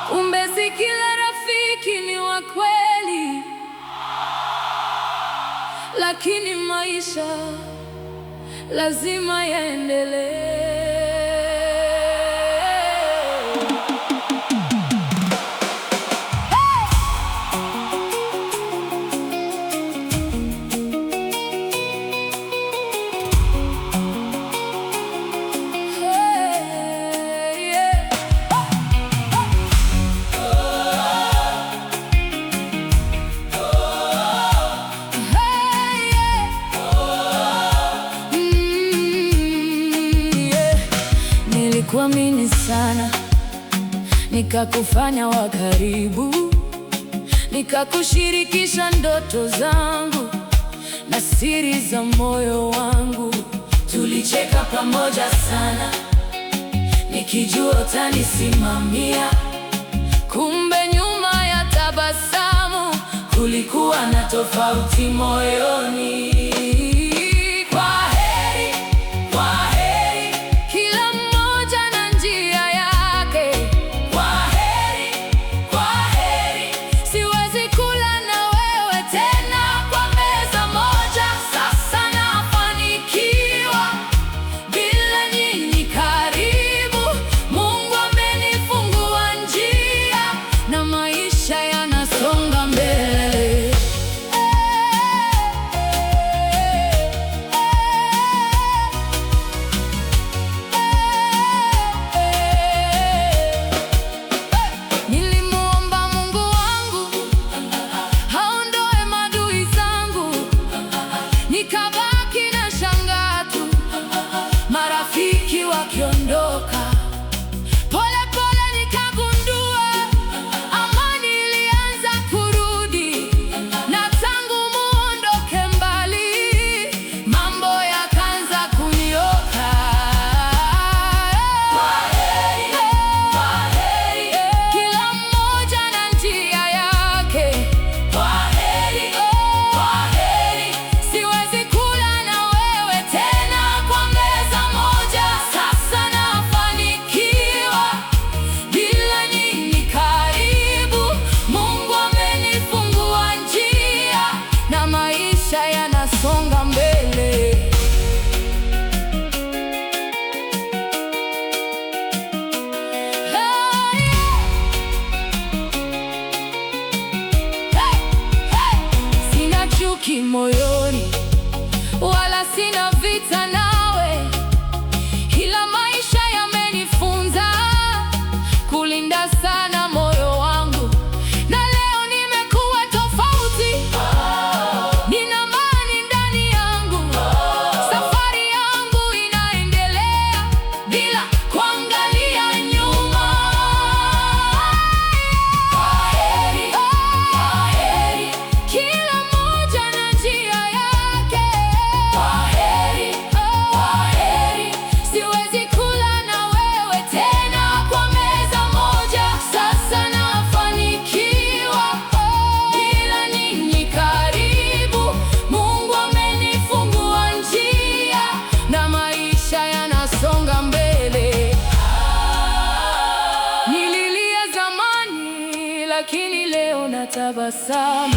Kumbe si kila rafiki ni wa kweli, lakini maisha lazima yaendelee. Nilikuamini sana, nikakufanya wa karibu, nikakushirikisha ndoto zangu na siri za moyo wangu. Tulicheka pamoja sana, nikijua utanisimamia. Kumbe nyuma ya tabasamu kulikuwa na tofauti moyoni. Nikabaki na shangaa tu, marafiki wakiondoka. Pole pole nikagundua amani ilianza kurudi, na tangu muondoke mbali mambo yakaanza kunyoka. Kwaheri, kwaheri, kila mmoja na njia yake. Kwaheri, kwaheri, siwezi kula na wewe tena kwa meza moja. Sasa nafanikiwa bila nyinyi karibu. Mungu amenifungua njia na maisha yanasonga mbele. Sina chuki moyoni, wala sina vita nawe, ila maisha yamenifunza kulinda sana moyo wangu, na leo nimekuwa tofauti. Nina amani ndani yangu, safari yangu inaendelea bila kuangalia nyuma. Kwaheri, kwaheri, kila mmoja na njia yake. Kwaheri, kwaheri, siwezi kula na wewe tena kwa meza moja. Sasa nafanikiwa bila ninyi karibu. Mungu amenifungua njia na maisha yanasonga mbele. Nililia zamani, lakini leo natabasamu.